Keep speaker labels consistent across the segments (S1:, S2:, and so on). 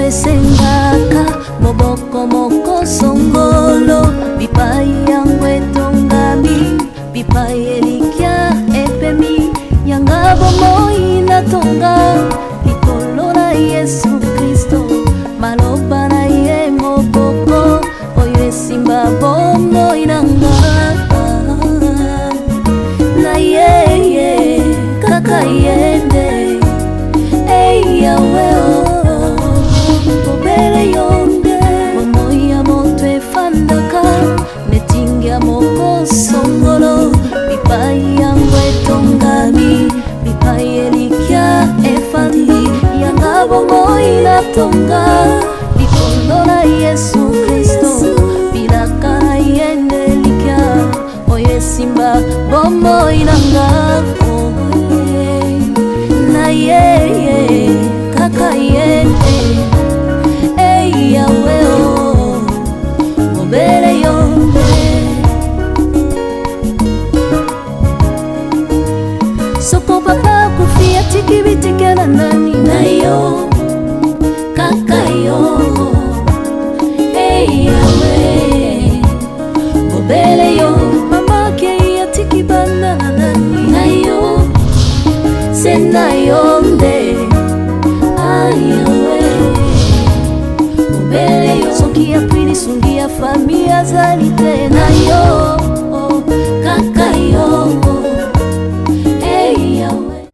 S1: sengaka moboko moko songolo bipai yangu etongami bipai elikya epemi yanga bomoi natonga likolo na Yesu Kristo maloba na ye moboko oyo esimba bomoi nanga na ye kaka yende yawe obere yonde momoya moto efandaka netingia moko songolo bipai yangu etongami bipai elikya efandi yanga bomoi natonga likolo na Yesu Kristo bilaka na yende likya oyo esimba bomoi nanga na ye kaka yende yawe obere yonde soko papa kufia tikibitikana nani nayo kaka yo yawe obere yo mama ke yatikibana nani nayo sena yonde ayawe obere yo soki ya pili sungia familia zali tena yo kaka yo yawe.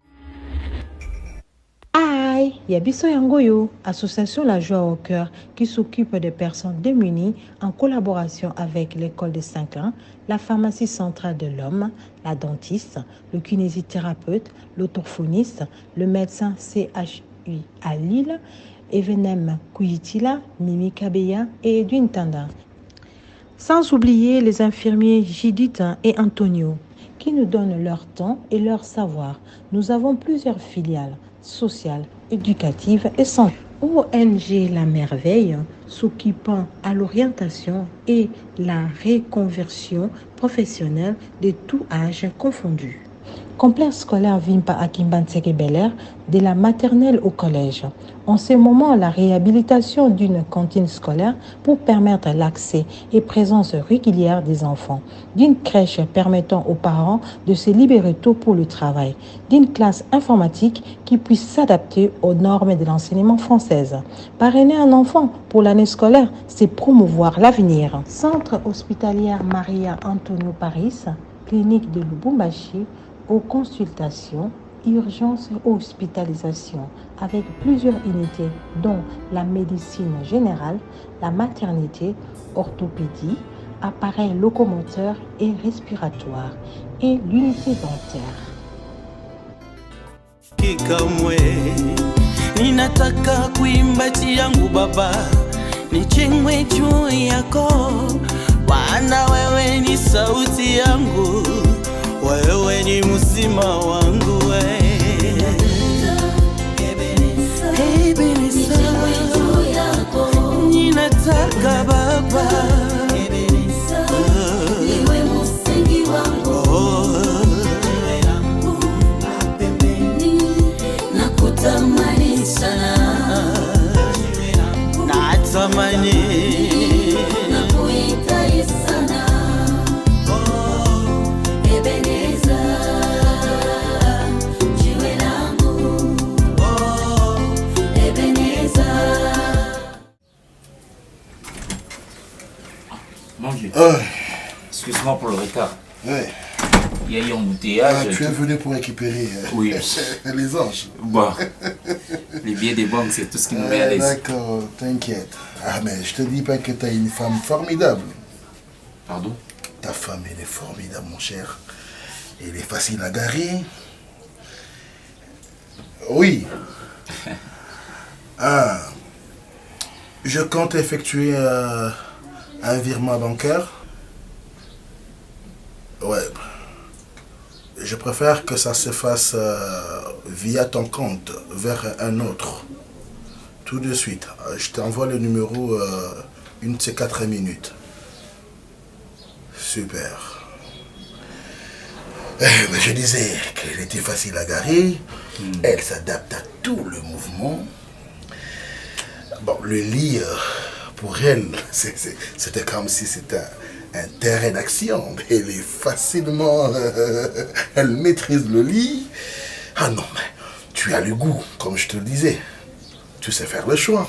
S2: Aïe, Yabiso Yangoyo, association La Joie au Cœur qui s'occupe des personnes démunies en collaboration avec l'école de Saint-Clain, la pharmacie centrale de l'homme, la dentiste, le kinésithérapeute, l'orthophoniste, le médecin CHU à Lille, Evenem Kuyitila, Mimi Kabeya et Edwin Tanda. Sans oublier les infirmiers Judith et Antonio qui nous donnent leur temps et leur savoir. Nous avons plusieurs filiales sociales, éducatives et santé. ONG La Merveille s'occupant à l'orientation et la reconversion professionnelle de tout âge confondu. Complexe scolaire Vimpa à Kimbanseke Bel-Air, de la maternelle au collège. En ce moment, la réhabilitation d'une cantine scolaire pour permettre l'accès et présence régulière des enfants. D'une crèche permettant aux parents de se libérer tôt pour le travail. D'une classe informatique qui puisse s'adapter aux normes de l'enseignement française. Parrainer un enfant pour l'année scolaire, c'est promouvoir l'avenir. Centre hospitalier Maria Antonio Paris, clinique de Lubumbashi, aux consultations, urgences et hospitalisations avec plusieurs unités dont la médecine générale, la maternité, orthopédie, appareils locomoteurs et respiratoires et l'unité dentaire.
S3: Kikamwe ninataka kuimbaji yangu baba nichengwe juu yako wana wewe ni sauti yangu wewe ni mzima wangu ninataka baba niwe msingi wangu nakutamani sana natamani
S4: Excuse-moi pour le retard.
S5: Ouais.
S4: Il y a eu un embouteillage.
S5: Tu es venu pour récupérer
S4: oui.
S5: Les anges.
S4: Bon. Les billets des banques, c'est tout ce qui nous met à l'aise.
S5: D'accord, t'inquiète. Ah, mais je te dis pas que tu as une femme formidable.
S4: Pardon?
S5: Ta femme, elle est formidable, mon cher. Elle est facile à garer. Oui. Ah. Je compte effectuer un virement bancaire. Ouais. Je préfère que ça se fasse via ton compte vers un autre. Tout de suite. Je t'envoie le numéro une de ces 4 minutes. Super. Je disais qu'elle était facile à garer. Elle s'adapte à tout le mouvement. Bon, le lit, pour elle, c'était comme si c'était un terrain d'action. Elle est facilement... elle maîtrise le lit. Ah non, mais tu as le goût, comme je te le disais. Tu sais faire le choix.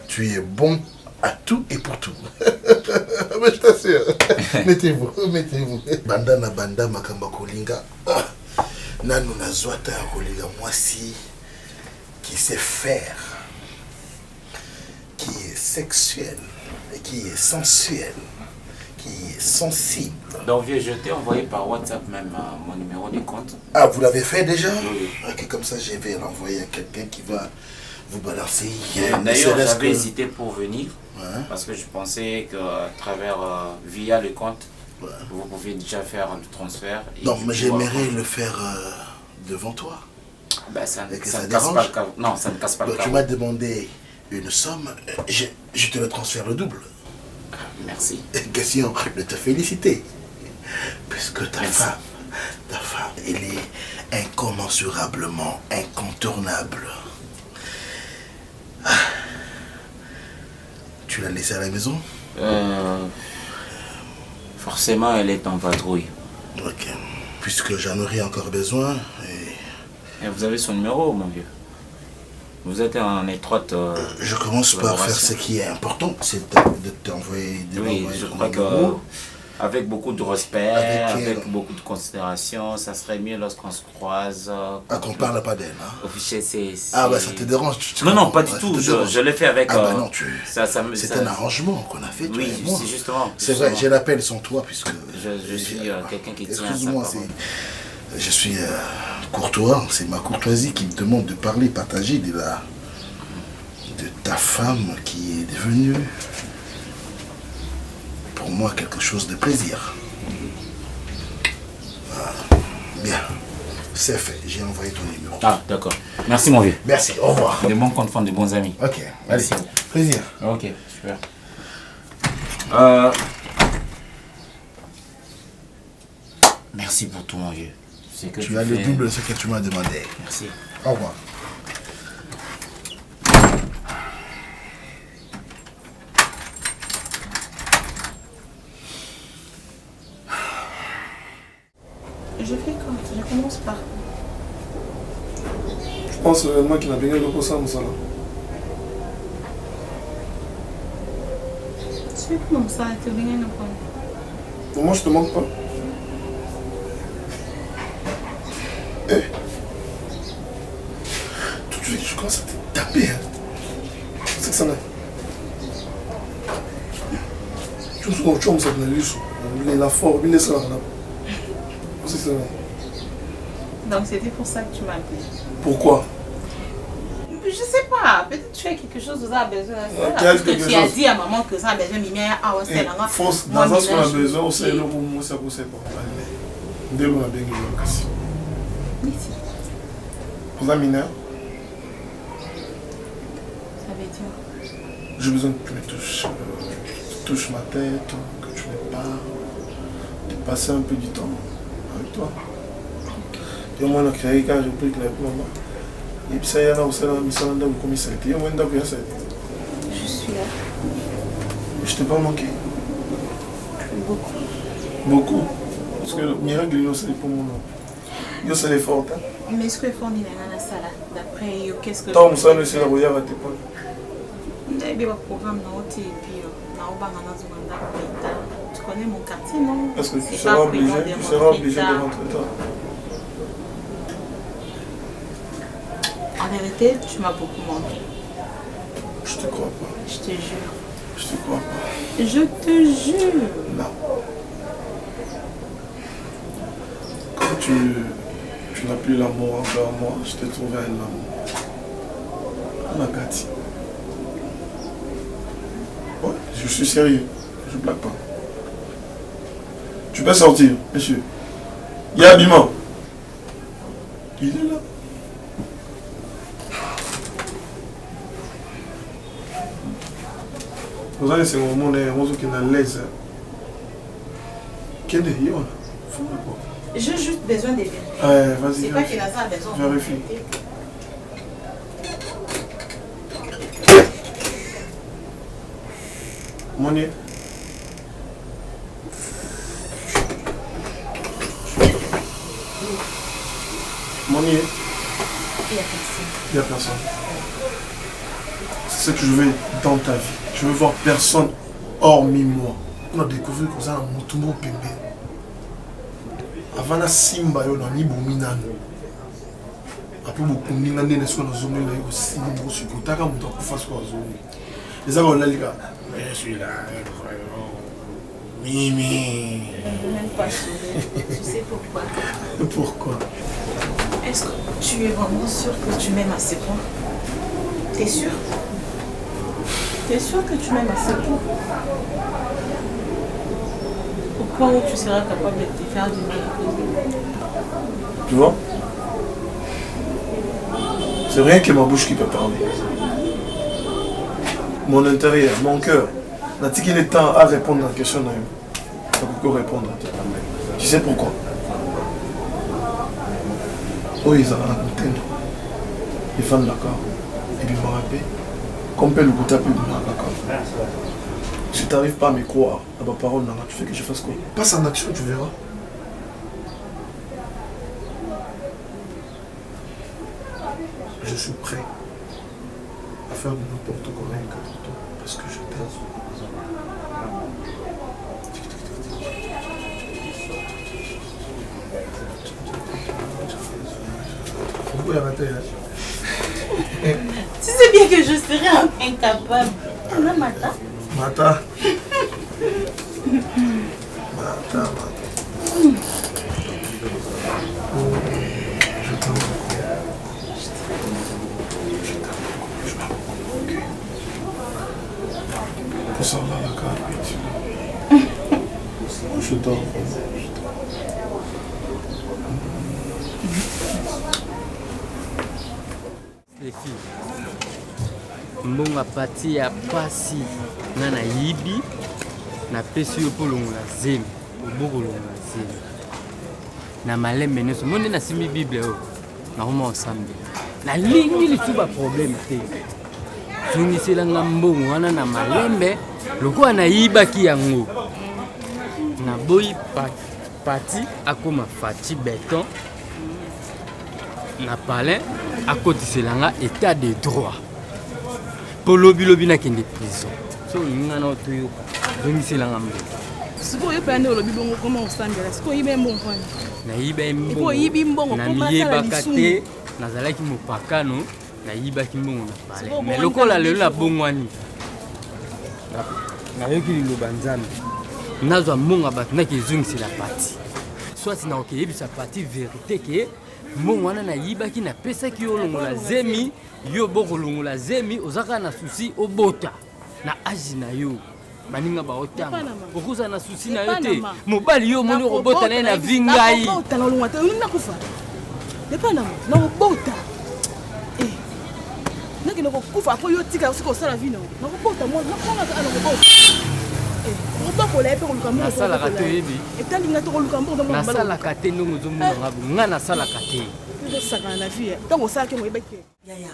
S5: Tu es bon à tout et pour tout. Mais je t'assure. Mettez-vous. Banda na banda makamba kolinga. Nanu na zwata ya kolinga mwasi qui sait faire, qui est sexuel, qui est sensuel, qui est sensible.
S4: Donc vieux, je t'ai envoyé par WhatsApp même mon numéro de compte.
S5: Ah, vous l'avez fait déjà?
S4: Oui.
S5: Ok, comme ça je vais l'envoyer à quelqu'un qui va vous balancer.
S4: D'ailleurs, j'avais hésité pour venir,
S5: Ouais.
S4: parce que je pensais qu'à travers, via le compte,
S5: Ouais.
S4: vous pouvez déjà faire un transfert. Et
S5: Non,
S4: du
S5: mais
S4: coup,
S5: j'aimerais le faire devant toi.
S4: Ben, ça
S5: Et que
S4: ça
S5: ça
S4: ne casse
S5: dérange?
S4: pas le carreau. Non, ça ne casse pas le
S5: Donc, tu
S4: carreau.
S5: m'as demandé une somme, je te le transfère le double.
S4: Merci.
S5: Question de te féliciter. Puisque ta
S4: Merci.
S5: femme, elle est incommensurablement incontournable. Ah. Tu l'as laissée à la maison?
S4: Forcément, elle est en vadrouille.
S5: Ok. Puisque j'en aurai encore besoin.
S4: Et vous avez son numéro, mon vieux. Vous êtes en étroite...
S5: Je commence par faire
S4: collaboration.
S5: ce qui est important, c'est de t'envoyer des
S4: Oui, je crois que avec beaucoup de respect, avec beaucoup de considération, ça serait mieux lorsqu'on se croise.
S5: Ah, qu'on parle pas d'elle, hein?
S4: Officier, c'est...
S5: Ah, bah ça te dérange?
S4: Non, non, pas du
S5: Ouais, ça
S4: tout.
S5: te dérange.
S4: Je l'ai fait avec...
S5: Ah, bah non, c'est un arrangement qu'on a fait, toi
S4: Oui,
S5: et moi.
S4: c'est justement.
S5: C'est vrai, j'ai l'appel sans toi, puisque...
S4: Je suis quelqu'un qui tient à sa
S5: Excuse-moi,
S4: parole.
S5: je suis courtois, c'est ma courtoisie qui me demande de parler, partager de ta femme qui est devenue, pour moi, quelque chose de plaisir. Ah, bien, c'est fait, j'ai envoyé ton numéro.
S4: Ah, d'accord. Merci, mon vieux.
S5: Merci, au revoir.
S4: De bons comptes font de bons amis.
S5: Ok, allez,
S4: Merci.
S5: plaisir.
S4: Ok, super. Merci pour tout, mon vieux. C'est que
S5: Tu as le double de ce que tu m'as demandé.
S4: Merci.
S5: Au revoir.
S6: Je fais quand? Je commence par.
S7: Je pense réellement qu'il n'a bien gagné pour ça, Moussala.
S6: Tu fais comment ça? Tu viens de quoi?
S7: Pour moi, je te manque pas. Eh. Tout de suite, je commence à te taper. Hein. C'est que ça là. Tu me ça dans l'issue. Il a fort, il est ça là. C'est ça.
S6: Donc c'était pour ça que tu m'as appelé.
S7: Pourquoi?
S6: Je sais pas, peut-être tu as quelque chose dont tu as besoin.
S7: Quel
S6: Parce que
S7: quelque
S6: tu as
S7: chose?
S6: dit à maman que ça a besoin de mimir. Ah, ouais, c'est là.
S7: Force, dans ce qu'on a besoin, on sait le moment, ça vous sait pas. Dès qu'on a bien gagné l'occasion.
S6: Merci.
S7: Vous avez mineur?
S6: Ça veut dire.
S7: J'ai besoin que tu me touches, touches ma tête, que tu me parles, de passer un peu du temps avec toi. Et moi, je créé quand je prie que la maman. Et puis ça y est, là, vous avez mis ça dans le commissariat. Et moi, je suis
S6: là.
S7: Je t'ai pas manqué.
S6: Beaucoup.
S7: Beaucoup. Parce que le miracle, c'est pour mon nom. C'est l'effort.
S6: Mais est-ce que le fond, il est dans la salle? D'après, qu'est-ce que.
S7: Tant que ça, c'est la royale à tes points.
S6: Il y a des programmes dans l'autre et puis tu connais mon quartier, non?
S7: Est-ce que tu seras obligé de rentrer tard?
S6: En vérité, tu m'as beaucoup manqué.
S7: Je te crois pas.
S6: Je te jure.
S7: Je te crois pas.
S6: Je te jure.
S7: Non. Quand tu n'as plus l'amour envers moi, je t'ai trouvé un amour. Nakati. Ouais, je suis sérieux. Je ne blague pas. Tu peux sortir, monsieur. Il y a Abima. Il est là. Vous allez, c'est mon moment qui est à l'aise. Quel est il?
S6: J'ai juste besoin de vérifier.
S7: Ouais, vas-y.
S6: C'est pas qu'il a ça besoin.
S7: Vérifie. Monier. Monier. Il n'y a personne. C'est ce que je veux dans ta vie. Je veux voir personne hormis moi. On a découvert que ça a un mouton bébé. Avant la simba, on a mis Boumina. Après, beaucoup de gens ne sont pas dans la zone. Ils sont pas dans la zone. Les gens ont dit je suis là. Mimi.
S6: Même pas sourire. Tu sais pourquoi?
S7: Pourquoi?
S6: Est-ce que tu es vraiment sûr que tu m'aimes à ce point? T'es sûr? T'es sûr que tu m'aimes à ce point? Au point où tu seras capable de te faire du mal.
S7: Tu vois? C'est rien que ma bouche qui peut parler. Mon intérieur, mon cœur, n'a t il le temps à répondre à la question? Ça peut répondre à toi. Tu sais pourquoi? Oh, ils ont raconté. Les femmes d'accord. Et puis, je me rappelle, comme le goût à plus de d'accord. Si tu n'arrives pas à me croire à ma parole, tu fais que je fasse quoi? Passe en action, tu verras. Je suis prêt à faire de n'importe quoi rien que pour toi, parce que je t'aime.
S6: Tu sais bien que je serais incapable. Mata.
S7: Mata. Mata. Je t'aime beaucoup. Pour ça, là, la carte, je t'aime.
S8: Les filles, mbonga pati ya pasi na na yibi na pesi yo polongola zemi obokolongola zemi na malembe nyonso monde na simbi bible oyo nakoma osambe na lingi lisu ba problème te zungiselanga mbongo wana na malembe lokola nayibaki yango na boyi pati akoma fati beton na palin akotiselanga état de droit po lobi nakende prison so ninga na otoyoka zongiselanga mbongo
S6: sikoyo oyeba nde olobi bongo koma osambela sikoyo oyiba mbongo wana
S8: nayiba mbongo namiyebaka te nazalaki mopakano nayibaki mbongo na palin mais lokola lelo na bongwani nayoki liloba nzambe nazwa mbongo bato nakezongisela pati soit nakokeyebisa pati vérité ke mbongo wana nayibaki napesaki yo longola zemi yo bokolongola zemi ozaka na susi obota na age na yo baninga baotanga okoza na susi na yo te mobali yo moni okobota naye na vingai
S6: nakende kokufa po yo tika soki osala vino nakobota
S8: nasalaka te oyebi
S6: etalinga tokoluka mbongo
S8: nasalaka te ndongo ozomonanga bo nga nasalaka te
S6: osakana na vie ntango osalaki moyebaki
S9: yaya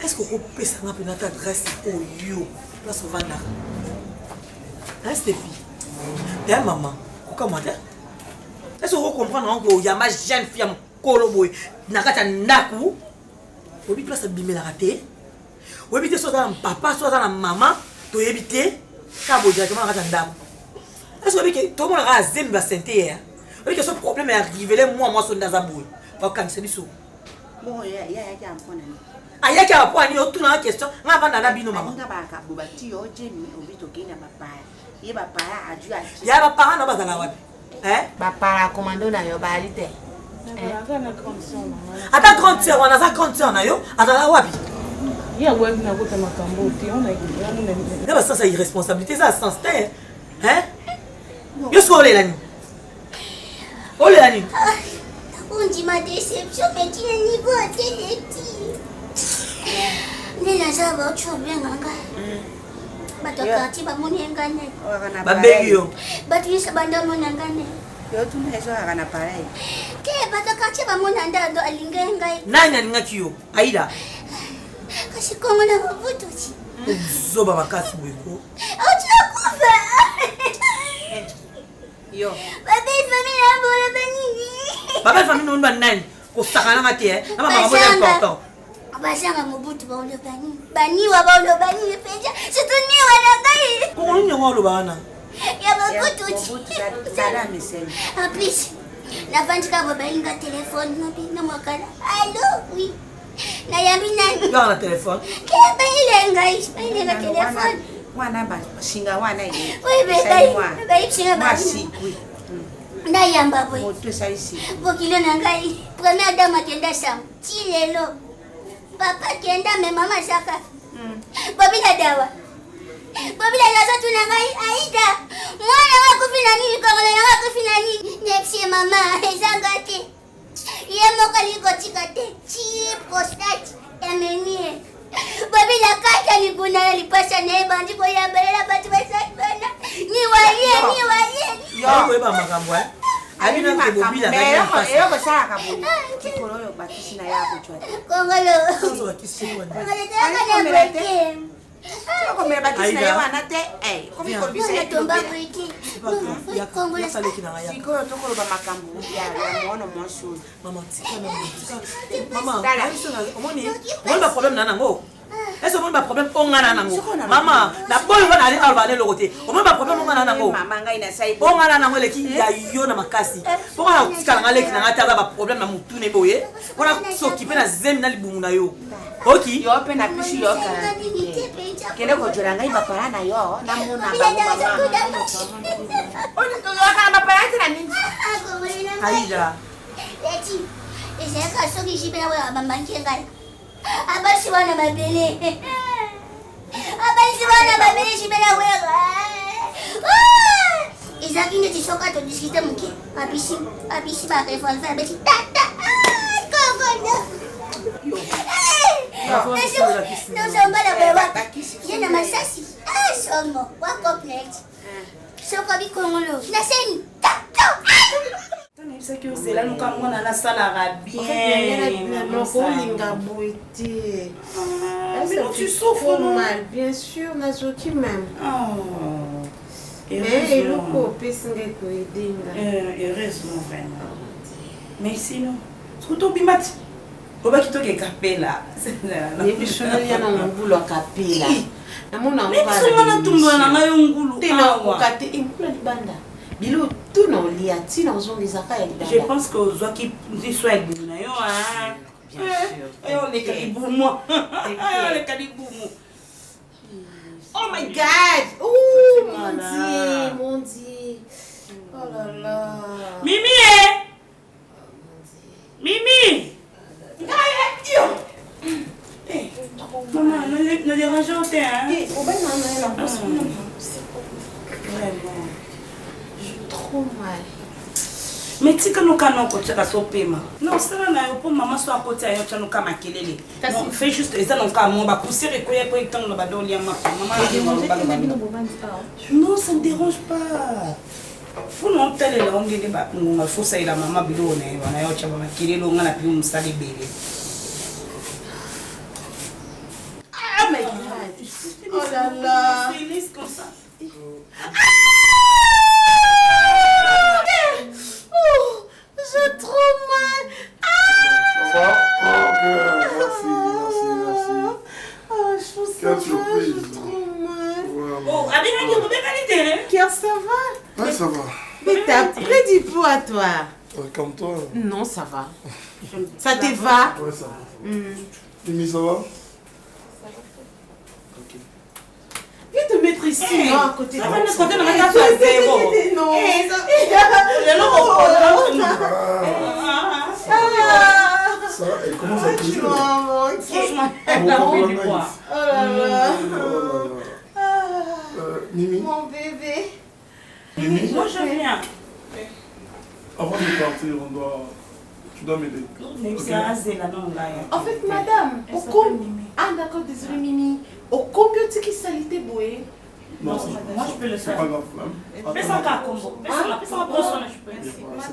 S9: est-ce que okopesanga mpena ta adresse oyo place ovandaka adresse de fille ya mama kokamwa te est-ce que okocomprendre ango oyamba jeune fille ya mokolo boye na kati ya ndaku oyebi place abimelaka te oyebi te so aza na papa so aza na mama toyebi te ka boye directement na kati ya ndaku est-ce que oyebi ke tomonaka azembi basente ya oyebi ke so problème ya rivele mwa so nde aza boye bakangisa biso ayaki apo ani otuna question nga vanda na bino mama ya bapara na bazala wapi
S10: bapara commando na yo bali te
S9: ata grande sœur wana aza grande sœur na yo azala wapi nde basansa irresponsabilité eza sens te yo soki olela nini olela nini
S11: ondima déception mais tu es niveau à téléti nde naza baotobenganga bato karti bamoni engane
S9: babengi yo
S11: bato nyonso banda mona ngane
S10: yo tuna ezwaka na pareil
S11: te bato karti bamona ndando alinga ngai
S9: nani alingaki yo aida
S11: kasi kongo na mobutu ti
S9: zoba makasi boyeko
S11: otiako
S9: Yo.
S11: Baba famille na bolo banini.
S9: Baba famille non banani. Ko sakana ngati Na mama mo important.
S11: Abashanga mobutu ba bolo banini. Bani wa bolo banini peja. Situni wa na kai.
S9: Ko nyongo lo bana.
S11: Ya mobutu.
S10: Sada misemi.
S11: En plus, la vente ka baba inga téléphone na mwakala. Allô, oui. Na yambi nani?
S9: Yo na téléphone.
S11: Ke ba ilenga téléphone.
S10: Mwana ba shinga wana ile.
S11: Oui, ba shinga ba.
S10: Masikwi.
S11: Na yamba boy.
S10: Moto salisi.
S11: Bokilo na ngai. Première dame akenda sam. Chilelo. Papa kenda me mama saka. Bobila dawa. Bobila yazo tuna ngai Aida. Mwana wako fina nini kwa mwana wako fina nini? Nepsi mama ezangate. Yemo kaliko chikate. Chip postat. Emenie. Bobila kaka libuna lipasha nae bandi ko ya belela batu basakana. Ni waye.
S9: Yo ko ba makambo eh. Abina ko bobila ka.
S10: Yo ko saka bo. Kikolo yo batisi na yako chwa.
S11: Kongolo.
S9: Kozo akisi wana.
S11: Kongolo taka na breke.
S10: Ko me batisi na yawana te. Ko mi ko bisa
S11: tomba breke.
S9: Kongolo sale kina ya.
S10: Siko to ko ba makambo ya mono monsu.
S9: Mama tika. Mama, omoni ba problème na nango. Est-ce que on ba problème ongana nango? Mama, na boyo na ali alvane lokote. On ba problème ongana nango.
S10: Mama ngai na sai.
S9: Ongana nango leki ya yo na makasi. Pona tika ngale kina ngata ba problème na mutu ne boye. Pona s'occuper na zemi na libumu na yo. Oki.
S10: Yo pe na pisu yo kala. Kele ko jora ngai ba para na yo na muna ba mama. Oni to yo kala ba para tira nini?
S9: Aida.
S11: Eti. Ezeka soki jibela wa mama ngengai. Abashi wana mabele. Abashi wana mabele jibela wega. Ezaki ne tisoka to discuter muke. Abishi ba revolver abeti tata. Kokono. No somba la beba. Yena masasi. Somo. Wako plate. Soko bi kongolo. Naseni.
S6: C'est que c'est là nous quand on a la salle bien.
S10: Mais tu souffres mal, bien sûr, Nazoki même. Mais il faut penser que aider.
S6: Heureusement vraiment. Mais sinon, surtout bimati. Oba kitoke kapela.
S10: Ne bishona yana ngulu kapela. Namona
S6: ngulu. Ne soma na tumbo na ngayo ngulu.
S10: Tena ukate ngulu libanda. Bilo tout non lia tina ozongezaka ya libanda.
S6: Je pense que ozwaki soit libuna yo ah. Bien sûr. Et on est kalibumu. On est kalibumu.
S10: Oh my God! Oh mon Dieu. Oh là là.
S6: Mimi Mimi. Maman, ne dérangeons pas hein.
S10: Vraiment. Trop mal.
S6: Mais tika no kana ko tshaka sopema. Non, ça na yo pour maman so akoti ayo tshano ka makelele. Non, fais juste eza no ka mo ba pousser ko ye ko itang no ba doli ama. Maman, non, ça ne dérange pas. Faut non tele la onge ba ngonga faut ça ila mama bilo ne wana yo tshaba makelele ngana pi umsali bebe. Ah mais
S10: oh là là.
S6: Félix comme ça.
S10: Oh, j'ai trop mal.
S7: Ça va? Ok, merci.
S10: Oh, je trouve ça va, j'ai trop mal.
S6: Oh, avec la qualité.
S10: Pierre, ça va?
S7: Ouais, ça va.
S10: Mais t'as pris du poids, toi?
S7: Comme toi.
S10: Non, ça va. Ça te va?
S7: Ouais, ça va. Mimi, ça va?
S10: Viens te mettre ici, non, à côté de moi.
S6: Ça va, on a fait zéro.
S10: Non.
S7: Ça, elle commence à bouger.
S6: Franchement, elle a pris du poids.
S10: Oh là là.
S7: Mimi.
S10: Mon bébé.
S7: Mimi.
S6: Moi, je viens.
S7: Avant de partir, tu dois m'aider.
S10: En fait, madame, au combien... Ah d'accord, désolé Mimi. Au combien tu qui salité bouée?
S7: Non,
S6: moi je peux le faire.
S7: C'est pas grave.
S6: Fais ça qu'à combo. Fais ça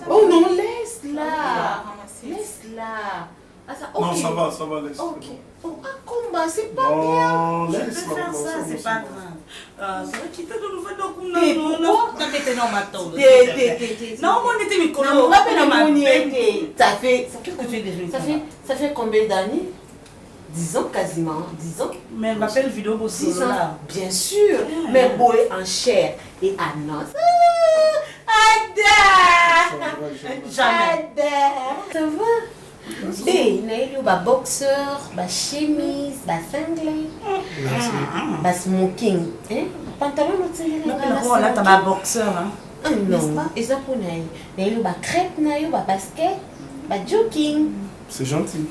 S10: Oh non, laisse-la. Laisse-la.
S7: Non, ça va, laisse.
S10: Ok. Oh, à combo. bah c'est pas
S7: Non,
S6: Je peux
S7: laisse-moi.
S6: faire
S7: non,
S6: ça,
S7: bon,
S6: c'est pas grave. C'est vrai qu'il t'a donné le fait
S10: Et pourquoi?
S6: Non, on était mes
S10: Non, ça fait ça fait combien d'années? 10 ans quasiment, 10 ans.
S6: Mais elle m'appelle vidéo
S10: 10 ans, bien sûr. Mais boy en chair et en os. Jamais. Ça va? Hey, il y a un boxeur, un chemise, un cinglé, un smoking. Pantalon,
S6: là, t'as un boxeur.
S10: Non, et ça pour nous. Il y a un crêpe, un basket, un jogging.
S7: C'est gentil.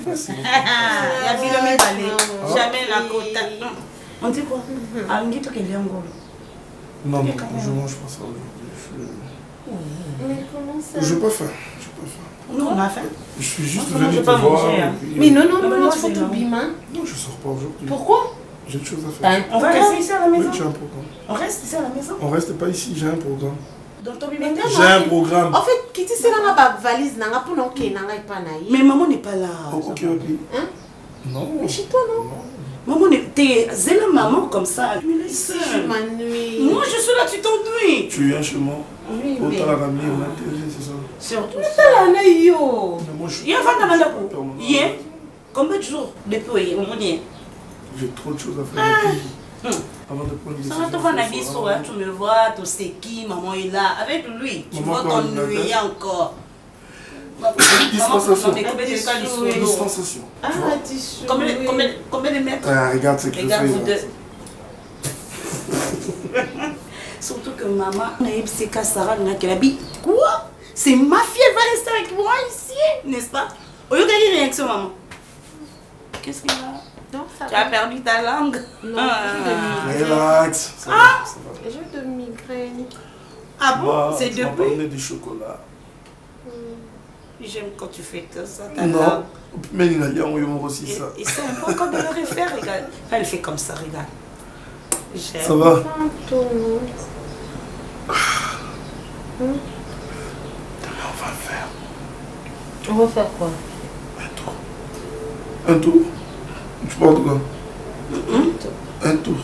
S7: Merci.
S6: Il y a Bilomé Balé. Jamais la côte. On dit quoi? Angi to kele ngolo.
S7: Non, je mange pas ça aujourd'hui.
S10: Mais comment ça?
S7: Je peux faire.
S6: Non, on a fait.
S7: Je suis juste
S6: Moi,
S7: venu
S6: je
S7: te
S6: peux
S7: voir.
S6: manger,
S7: et
S6: hein.
S7: puis,
S10: Mais non, tu
S6: c'est
S10: faut tout
S6: non.
S10: bima.
S7: Non, je sors pas aujourd'hui.
S10: Pourquoi?
S7: J'ai autre chose à faire.
S6: On va rester ici à la
S7: Oui,
S6: maison.
S7: j'ai un programme.
S6: On reste ici à la maison.
S7: On reste pas ici, j'ai un programme.
S6: Dans ton bibliothèque.
S7: J'ai un programme.
S10: En fait, Kitty, c'est dans ma valise, nanga pour non que nanga pas naïe.
S6: Mais maman n'est pas là.
S7: Ok.
S10: Hein?
S7: Non.
S10: Mais chez toi, non?
S6: Maman, t'es zéla maman comme ça. Tu me laisses
S10: Si
S6: seule.
S10: je m'ennuie.
S6: Moi, je suis là, tu t'ennuies.
S7: Tu viens chez moi.
S10: Oui, mais.
S7: Autant la ramener, on a télé, c'est ça.
S6: Surtout
S10: Mais
S6: ça.
S10: t'as la naïe, yo.
S7: Mais moi, je suis.
S6: Il y a un mandako. Hier, combien de jours depuis au moment hier?
S7: J'ai trop de choses à faire. Et puis, avant de prendre une
S6: Ça va
S7: décision.
S6: te voir la biso, hein, tu me vois, tu sais qui, maman est là. Avec lui, tu
S7: Maman
S6: vas
S7: quoi,
S6: t'ennuyer encore.
S7: Dispensation.
S6: Dispensation.
S10: Ah, tissu.
S6: Combien de mètres?
S7: Ah, regarde ce que je
S6: Regarde vous
S7: fais.
S6: deux. Surtout que maman, c'est Sarah qui habite. Quoi? C'est ma fille, elle va rester avec moi ici, n'est-ce pas? Au lieu d'aller réaction, maman. Qu'est-ce qu'il y a?
S10: Non, ça
S6: Tu as perdu ta langue?
S10: Non,
S7: Relax. Ça va,
S6: Ah!
S7: ça va.
S10: j'ai de migraine.
S6: Ah bon?
S7: Bah,
S6: C'est
S7: tu m'as pas
S6: depuis?
S7: donné du chocolat.
S6: J'aime quand tu fais que ça, ta
S7: Non.
S6: langue.
S7: Mais il y a aussi ça.
S6: Et c'est important de le refaire, regarde. Elle fait comme ça, regarde. J'aime.
S7: Ça va?
S10: Demain,
S7: on va le faire.
S10: On va faire quoi?
S7: Un tour? Tu parles de quoi? Un tour.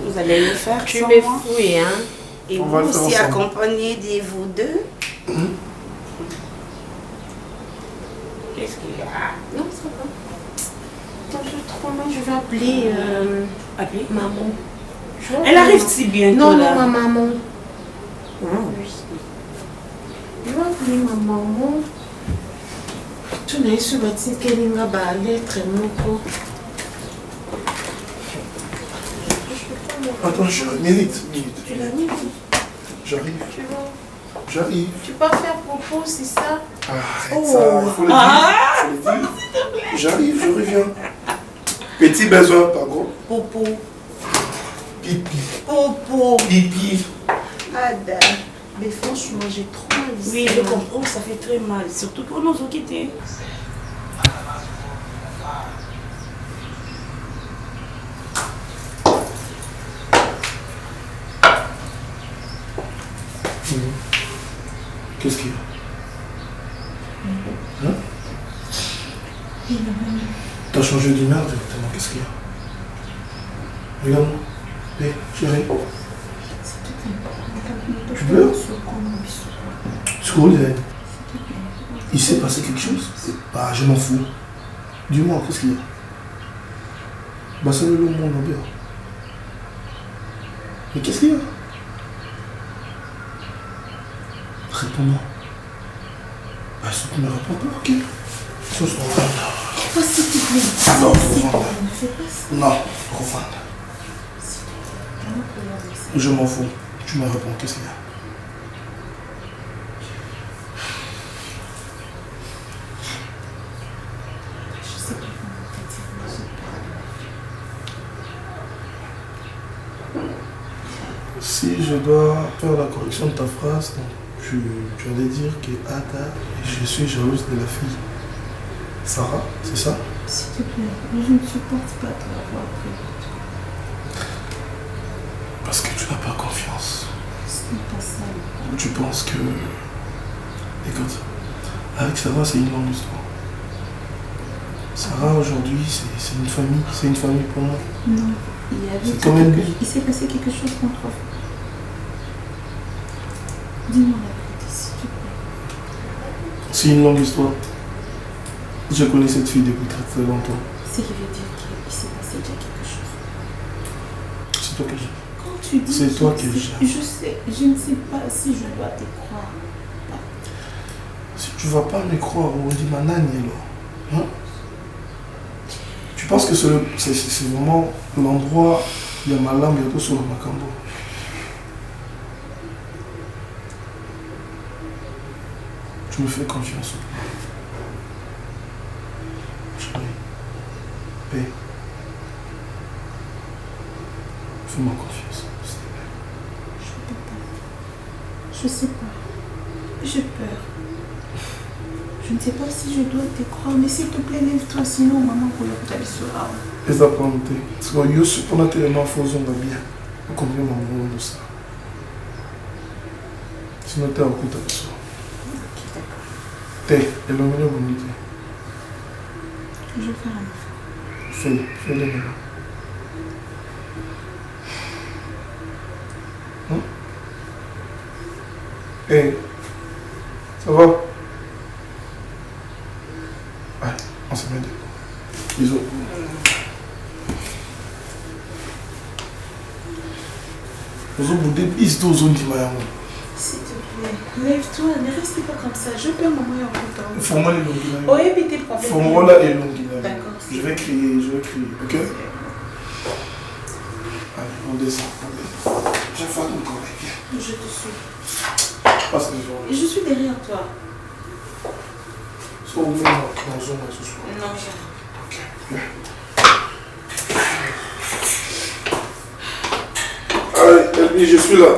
S6: Vous allez le faire
S10: Tu
S6: sans
S10: me
S6: moi.
S10: fouilles, hein?
S6: Et
S7: On
S6: vous
S7: va le faire
S6: aussi
S7: ensemble.
S6: accompagné de vous deux. Qu'est-ce qu'il y a?
S10: Non, ça va. Attends, je vais appeler
S6: Appeler
S10: maman.
S6: Elle arrive si bientôt.
S10: Non,
S6: là.
S10: non, ma maman.
S6: Oh.
S10: Oui. Je vais appeler ma maman. Tu n'as su bâtir qu'elle n'a pas lettre, mon
S7: Attends, minute.
S10: Tu l'as mis?
S7: J'arrive.
S10: Tu vois?
S7: J'arrive.
S10: Tu peux faire propos, c'est ça?
S7: Arrête ça, il faut le dire. J'arrive, je reviens. Petit besoin, pas gros.
S10: Popo.
S7: Pipi.
S10: Popo.
S7: Pipi.
S10: Ada. Mais franchement, j'ai trop mal ici.
S6: Oui, je comprends, ça fait très mal. Surtout pour nous quitter.
S7: Qu'est-ce qu'il y a? Hein? T'as changé d'humeur directement, qu'est-ce qu'il y a? Regarde-moi. Hé, chérie. Tu pleures? Il s'est passé quelque chose? Bah, je m'en fous. Dis-moi, qu'est-ce qu'il y a? Bah, c'est le monde bien. Mais qu'est-ce qu'il y a? Réponds-moi. Bah, si tu ne réponds pas, ok. Ce sera
S10: Oh, s'il te plaît.
S7: Non,
S10: S'il te
S7: Rwanda.
S10: plaît, ne fais pas ça.
S7: Non, Rwanda. Je m'en fous. Tu me réponds, qu'est-ce qu'il y a?
S10: Je sais pas comment te dire.
S7: Si je dois faire la correction de ta phrase, donc, tu allais dire que Ada, je suis jalouse de la fille. Sarah, c'est ça?
S10: S'il te plaît, je ne supporte pas de l'avoir pris.
S7: Parce que tu n'as pas confiance.
S10: Ce n'est pas ça.
S7: Ou tu penses que... Écoute, avec Sarah, c'est une longue histoire. Sarah, aujourd'hui, c'est une famille. C'est une famille pour moi.
S12: Non, il s'est passé quelque chose contre vous. Dis-moi la vérité, s'il te plaît.
S7: C'est une longue histoire. Je connais cette fille depuis très très longtemps.
S12: Ce qui veut dire qu'il s'est passé déjà quelque chose.
S7: C'est toi que j'aime.
S12: Quand tu dis...
S7: C'est toi que j'aime.
S12: Je sais, je ne sais pas si je dois te croire.
S7: Si tu vas pas me croire, on dit ma nanny alors. Hein? Tu penses que c'est vraiment l'endroit où il y a ma lame bientôt sur le Macambo. Tu me fais confiance. Chérie, paix. Fais-moi confiance, s'il te plaît.
S12: Je peux pas. Je sais pas. J'ai peur. Je ne sais pas si je dois te croire, mais s'il te plaît, lève-toi, sinon maman pour le sera.
S7: Exatamente. Parce que je suis pour notre élément faux, on va bien. Combien m'en de ça. Sinon, tu es en compte avec ça. T'es, et le meilleur bonité.
S12: Je vais faire un effort.
S7: Fais-le maintenant. Hey, ça va? Allez, on se met deux. Bisous. Vous avez des bis de zone qui m'a yamu.
S12: S'il te plaît, lève-toi, ne reste pas comme ça. Je perds maman en content.
S7: Faut-moi les longues.
S12: Oh, évite tes problèmes.
S7: Faut-moi là et longues.
S12: D'accord.
S7: Je vais crier, ok? Allez, on descend. Je vais faire ton collègue.
S12: Je te suis.
S7: Passe les jours.
S12: Et je suis derrière toi.
S7: Soit on met dans zone ce soir.
S12: Non, j'ai rien.
S7: Allez, Elmi, je suis là.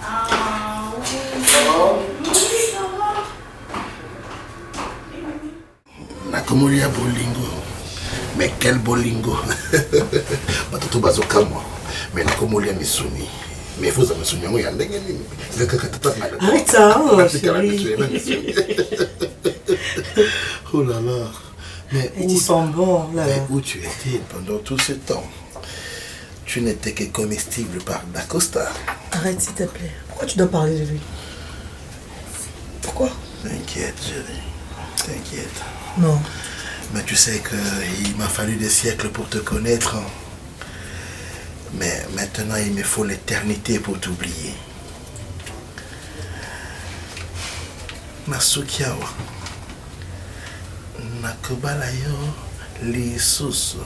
S12: Ah, oui.
S7: Ça va?
S12: Oui, ça va.
S5: Nakomolia bolingo. Mais quel bolingo. Matoto bazoka moi. Mais nakomolia misuni. Mais il faut que je me
S9: arrête ça, oh, chérie.
S5: Oh là là. Mais
S9: où, ils sont bons, là.
S5: Mais où tu étais pendant tout ce temps? Tu n'étais que comestible par Dacosta.
S9: Arrête s'il te plaît. Pourquoi tu dois parler de lui? Pourquoi?
S5: T'inquiète, chérie. T'inquiète.
S9: Non.
S5: Mais tu sais qu'il m'a fallu des siècles pour te connaître. Mais maintenant, il me faut l'éternité pour t'oublier. Masukiawa. Nakobalayo lisusu.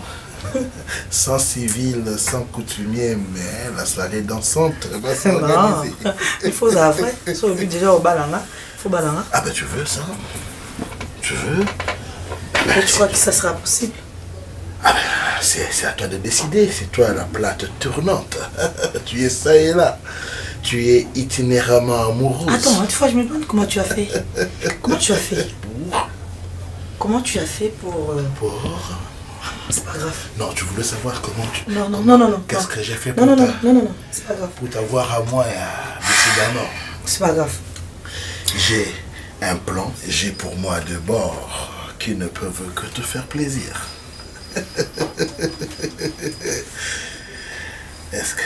S5: Sans civil, sans coutumier, mais la soirée dansante va s'organiser.
S9: Il faut ça après. Si on vit déjà au balanga, il faut balanga.
S5: Ah ben tu veux ça? Tu veux?
S9: Mais tu crois que ça sera possible?
S5: Ah ben, c'est à toi de décider, c'est toi la plate tournante. Tu es ça et là. Tu es itinéralement amoureuse.
S9: Attends, une fois je me demande comment tu as fait. Comment tu as fait? Comment tu as fait pour... C'est pas grave.
S5: Non, tu voulais savoir comment tu...
S9: Non.
S5: Qu'est-ce que j'ai fait pour
S9: Non, c'est pas grave.
S5: Pour t'avoir à moi et à décidément.
S9: C'est pas grave.
S5: J'ai un plan, j'ai pour moi de bords qui ne peuvent que te faire plaisir. Est-ce que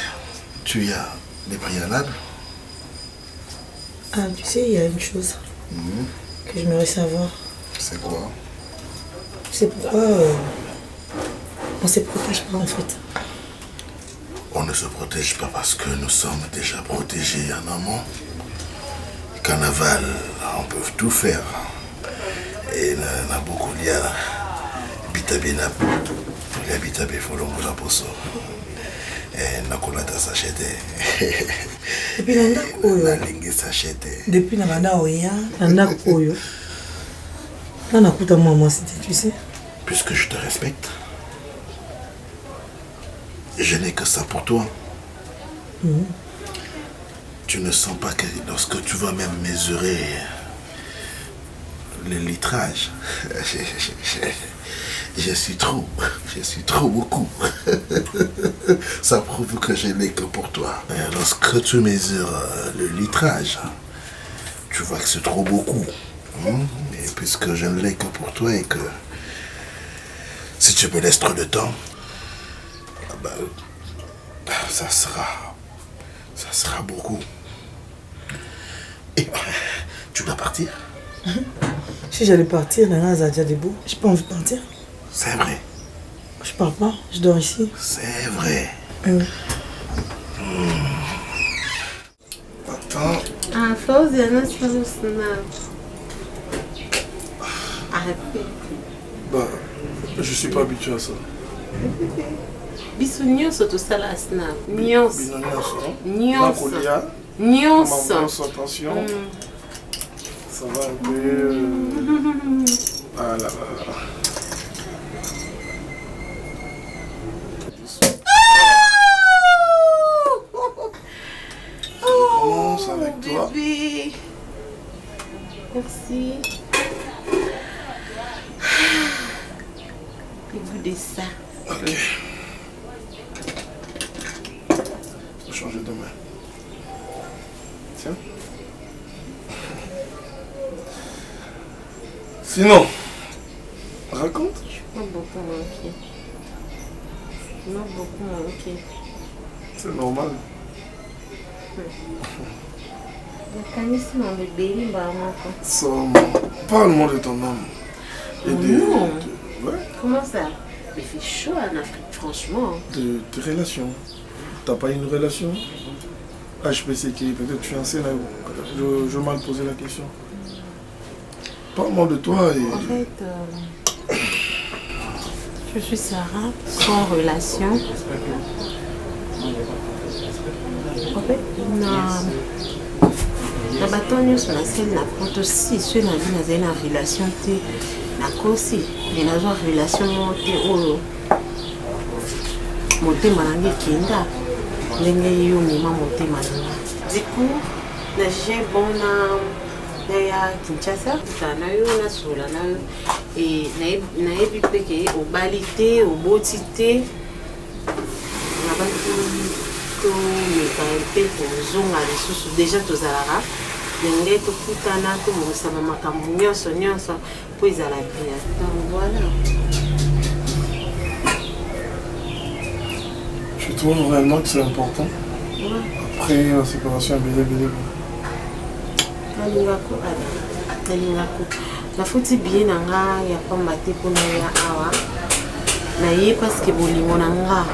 S5: tu as des préalables?
S9: Ah, tu sais, il y a une chose que j'aimerais savoir.
S5: C'est quoi?
S9: C'est pourquoi on ne se protège pas en fait.
S5: On ne se protège pas parce que nous sommes déjà protégés en amont. Carnaval, on peut tout faire. Et na beaucoup de bitabina, les bitabé folongo la poso. Et na kolata sachete.
S9: Depuis nanda koyo.
S5: Na lingi sachete.
S9: Depuis nanda oya, nanda koyo. Nana kuta moi c'était, tu sais.
S5: Puisque je te respecte, je n'ai que ça pour toi. Tu ne sens pas que lorsque tu vas même mesurer le litrage, je suis trop beaucoup. Ça prouve que je n'ai que pour toi. Et lorsque tu mesures le litrage, tu vois que c'est trop beaucoup. Et puisque je ne l'ai que pour toi et que tu me laisses trop de temps, ça sera beaucoup. Et tu dois partir?
S9: Si j'allais partir, Nana Zadia debout, j'ai pas envie de partir.
S5: C'est vrai.
S9: Je pars pas, je dors ici.
S5: C'est vrai. Attends.
S10: Ah, Fauzi, arrête.
S7: Je suis pas habitué à ça.
S10: Biso nyonso tosala snap. Nyonso.
S7: Attention. Ça va un peu. Ah là là.
S10: Oh,
S7: avec toi.
S10: Bébé. Merci. Le goût de ça.
S7: Ok. Je vais changer de main. Tiens. Sinon, raconte.
S10: Je suis pas beaucoup manqué. Pas beaucoup manqué.
S7: C'est normal. Parle-moi de ton homme.
S10: Non. Comment ça? Il fait chaud en Afrique, franchement.
S7: De tes relations. T'as pas une relation? HPC qui est peut-être fiancé là. Je vais mal poser la question. Parle-moi de toi et...
S10: En fait, je suis Sarah, sans relation. En fait, na bato nyonso nasali na poto si soki na vie nazali na relation te nakosi me nazwa relation moko te oyo motema nange ekenda ndenge yo mema motema nanga diku naje bon naya Kinshasa na yo nasola na yo nayebi mpe ke obali te oboti te nabaki tomeka mpe kozonga lisusu deja tozalaka ndenge tokutana tomokosama makambo nyonso mpo ezala bien. Donc voilà.
S7: Je trouve vraiment que c'est important.
S10: Ouais.
S7: Après la séparation à Bélé.
S10: nalingako nafuti bien na nga ya pamba te mpona ya awa naye parceke bolingo na nga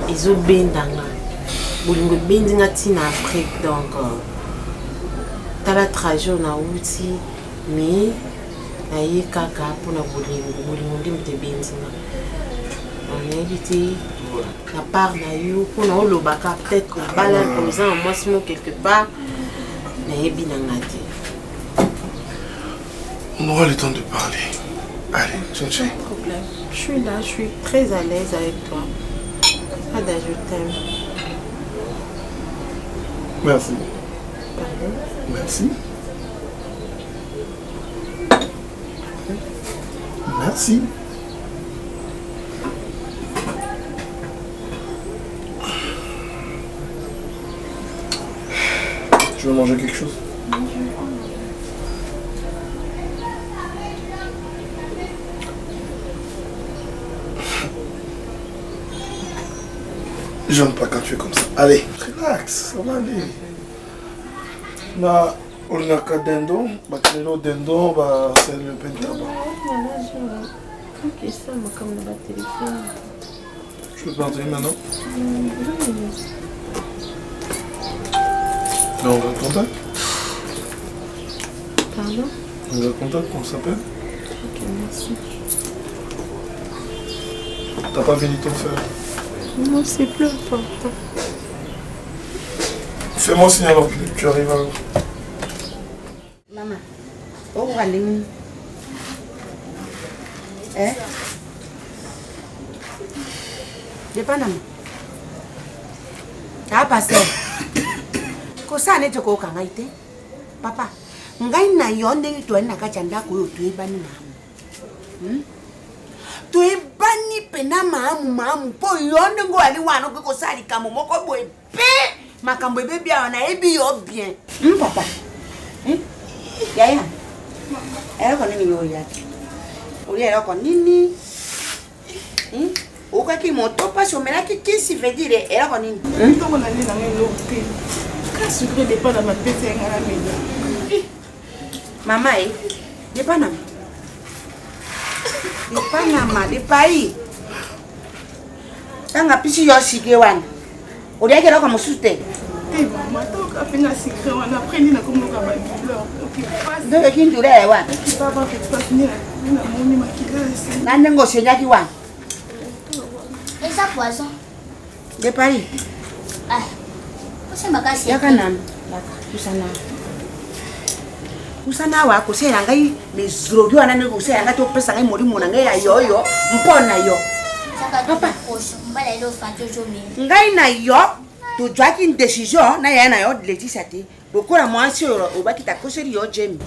S10: ezobenda nga bolingo ebendi nga ntina Afrique. Donc tala trajet nauti me naye kaka mpona bolingo nde moto ebendi nga nayebi te na part na yo mpona olobaka peut-être obala oza na mwasi mo quelque part nayebi na nga te.
S7: On aura le temps de parler. Allez, Tchatché.
S10: Pas de problème. Je suis là, je suis très à l'aise avec toi. Ada, je t'aime.
S7: Merci.
S10: Pardon?
S7: Merci. Merci. Tu veux manger quelque chose? J'aime pas quand tu es comme ça. Allez, relax, ça va aller. Là, on a qu'à dindon, c'est le pentaba.
S10: Ok, ça, moi, comme le téléphone.
S7: Je peux partir maintenant? Là, on va le contact?
S10: Pardon?
S7: On va le contact, on s'appelle?
S10: Ok, merci.
S7: T'as pas fini ton fer?
S10: Non, c'est plus important.
S7: Fais-moi signe alors que tu arrives alors.
S13: Maman, où allez-vous? Eh? Je pas maman. Ah, passé. Kosa ne toko kangaite. Papa, ngai na yonde to na kachanda ko to ebani mamu. Tuebani pena maamu po yonde ngo ali wano ko sali kamo moko boy pe makambo ebe bia na ebi yo bien. Papa. Yaya. Era ko nini yo ya. Uri era ko nini? okaki moto pasi omelaki kisi veut dire eloko nini
S12: ntongo na nde na ngai eloko te ka sucre depa na mapesa yanga na meda
S13: mama depanama depai tanga pisi yo sike wana oliaki eloko mosusu te
S12: mama toka apenga sucre wana apres nde nakomoka badouleur
S13: ndoyoki ndulere wana
S12: namoni makilasi
S13: na ndenge osenyaki wana
S11: eza poison
S13: depai
S11: ose makasi
S13: yaka nanu kusana awa kosela ngai mezrogi wana ndenge kosela ngai topesa ngai molimo na ngai ya yoyo mpona yo papa ngai na yo tozwaki décision na yaya na yo letisa te lokola mwasi oyo obaki takoseli yo jemi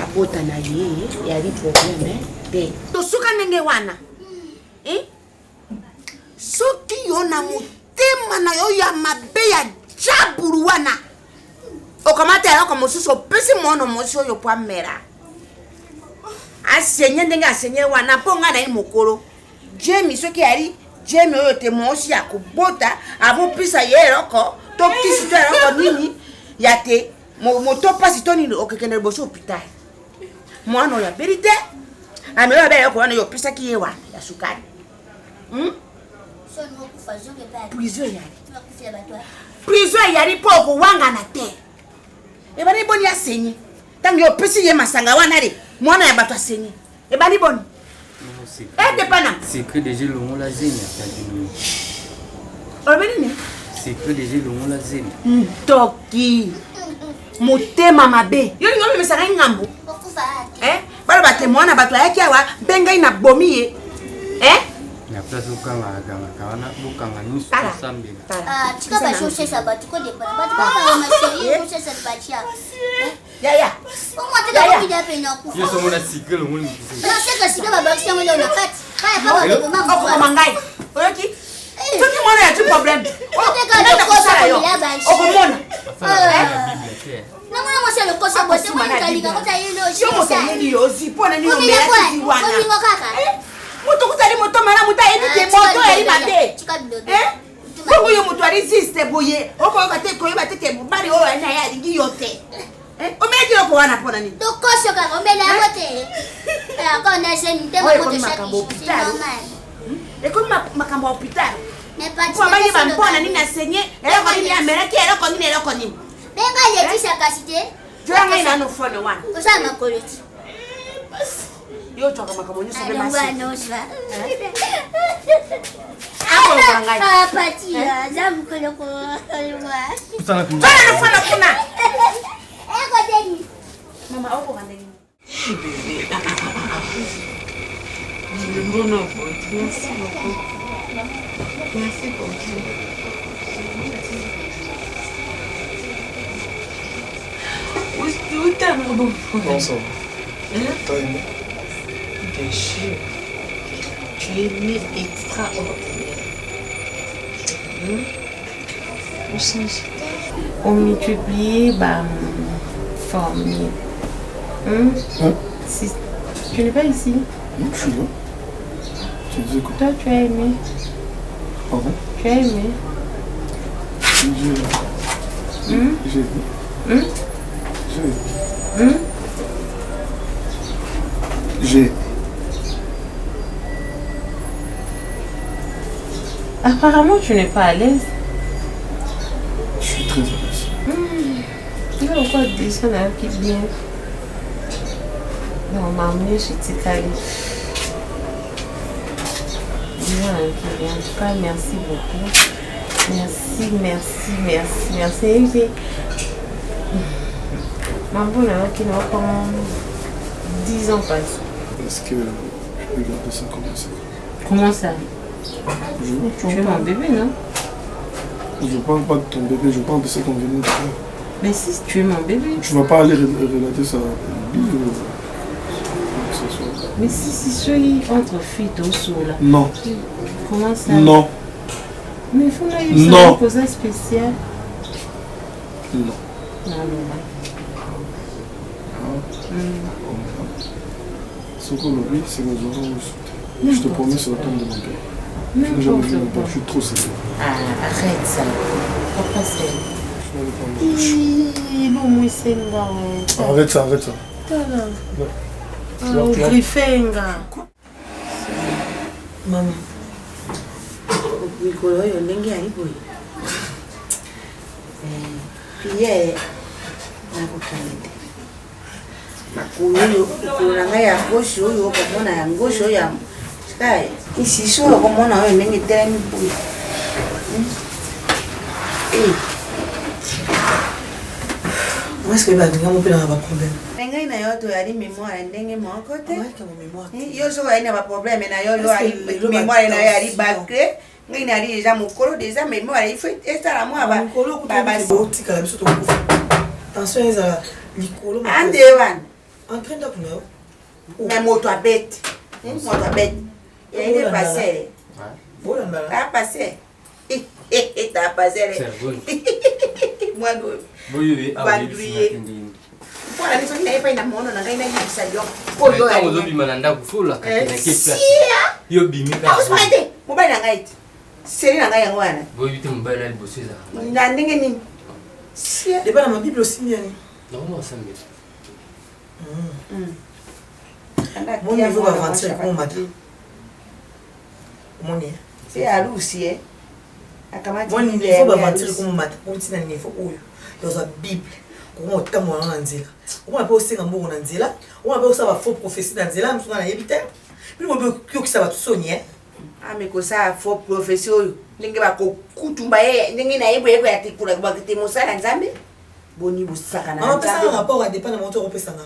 S13: abota na ye yali probleme te tosuka ndenge wana soki yo na motema na yo ya mabe ya jabulu wana okamata eloko mosusu opesi mwana mwasi oyo po amela asenye ndenge asenye wana mpo ngai na ye mokolo jemi soki yali jemi oyo te mwasi ya kobota abopesa ye eloko to kisi to eloko nini ya te moto pasi to nini okekende liboso hôpital mwana oyo abeli te amelo abeli eloko wana oyo opesaki ye wana ya sukari prison yali mpo okowangana te ebani boni asenye ntango yo opesi ye masanga wana le mwana ya bato asenye ebani boni depana
S8: secret déjà longola zemi atadini
S13: olobi nini
S8: secret déjà longola zemi
S13: ntoki motema mabe yo lingo omemesaka ngambo baloba te mwana bato ayaki awa mpe ngai na bomi ye
S8: na place okangaka wana bokanga nyonso osambela
S11: tika bashosesa bato kodepana bato babamasei kosesa batia
S13: yaya
S11: omwatekakobida pena
S8: yo somona sike longoli
S11: naseka sika babakisiango leo na kati
S13: okokoma ngai oyoki soki mwana yati problème okomona
S11: namona mwasi alokosa bote mwankalika kota
S13: yeloyomotaneli yozi mpona nini omelaki wana moto kutali moto mala moto ayebi te moto yali mabe bongo yo moto alisiste boye okoyoka te koyeba tete mobali oyo ani aye alingi yo te omelaki loko wana mpona nini
S11: tokoso kaka omela yango te
S13: ekomi makambo hôpital ekomi makambo ya hôpital po abayeba mpona nini asenye eloko nini amelaki eloko nini
S11: benga letisa kasi te
S13: joya ngai nano fone wana
S11: osala makolo ti
S13: yo twaka makambo nyonso mpe
S11: masi
S13: akolokola ngai
S11: patia za mokolo kolwa
S13: twana nofana kuna
S11: ekoteni
S13: mama okoka ndenge
S10: Bon appétit, merci beaucoup. Merci beaucoup. Où t'as mon bon?
S7: Bonsoir. T'as aimé?
S10: Bien sûr. Tu es aimé extraordinaire. On change. On multiplie ma famille. Si tu n'es pas ici?
S7: Non, je suis là. Tu disais quoi?
S10: Toi, tu as aimé.
S7: Pardon?
S10: Tu as aimé.
S7: J'ai J'ai.
S10: Apparemment, tu n'es pas à l'aise.
S7: Je suis très à l'aise.
S10: Il y a encore des gens qui viennent. Non, on m'a amené chez Tikali. En tout cas, merci beaucoup. Merci. Maman, qui n'a pas 10 ans passé.
S7: Est-ce que je peux garder ça comme ça?
S10: Comment ça? Tu es mon bébé, non?
S7: Je parle pas de ton bébé, je parle de ce qu'on vient de faire.
S10: Mais si tu es mon bébé.
S7: Tu vas pas aller relater ça à Bill ou ce soir.
S10: Mais si je suis entre filles d'Osso là.
S7: Non.
S10: Comment ça?
S7: Non.
S10: Mais il faut que ça pose un spécial.
S7: Non.
S10: Non.
S7: Ce qu'on oublie, c'est nos oreilles. Je te promets, c'est le temps de mon père. Je n'ai jamais vu mon père, je suis trop sérieux.
S10: Ah, arrête ça. Papa, c'est...
S7: Arrête ça, arrête ça.
S9: Maman.
S13: mikolo oyo ndenge yali boye piye nakokende te makolo oyo likolo na ngai ya gauche oyo okomona ya gauche oyo ya sky isiso oyo okomona oyo ndenge etelemi boye
S9: Est-ce que balinga mo pena ba problème?
S13: Ngai na yo to yali mémoire ndenge moko te. Yo so yali na ba problème na yo yali mémoire na yo yali bacré. Ngai na yali déjà mokolo déjà mémoire il faut ça la moi ba
S9: ba tika la biso to ko. Attention eza likolo
S13: ma. Ande wan.
S9: En train d'apprendre.
S13: Mais moto a bête. Moto a bête. Il est passé.
S9: Bon là.
S13: A passé. T'as passé. Moi
S8: oui,
S13: bandouiller. Voilà, les gens n'avaient pas une amende, on a gagné un salaire.
S8: Oh, yo, on a bimana faut la place. Yo bimi ka.
S13: Ah, c'est mon bain n'a été. C'est rien à wana.
S8: Vous évitez mon bain là le bosser ça.
S13: Na ndenge ni. Si.
S9: De pas dans ma Bible aussi bien.
S8: Non, ça me.
S9: Mon niveau va avancer comme matin. Mon est.
S13: C'est à l'oussi eh.
S9: Mon niveau va avancer comme matin. On tient un niveau où dans la Bible. On a tant moyen en nzela. On a pas aussi un mot en nzela. On a pas aussi un faux prophétie dans nzela. Nous sommes dans l'habité. Puis on veut que ça va tout sonner.
S13: Ah mais que ça faux prophétie. N'engue pas kutumba eh. N'engue na yebo yebo ya tikula kwa kete mosala nzambe. Boni busaka na.
S9: Ah mais ça rapport à dépend de mon tour repesa na.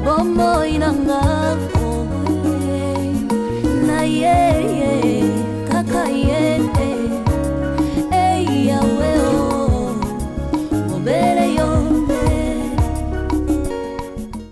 S1: Bombo inanga, oh, na yeah.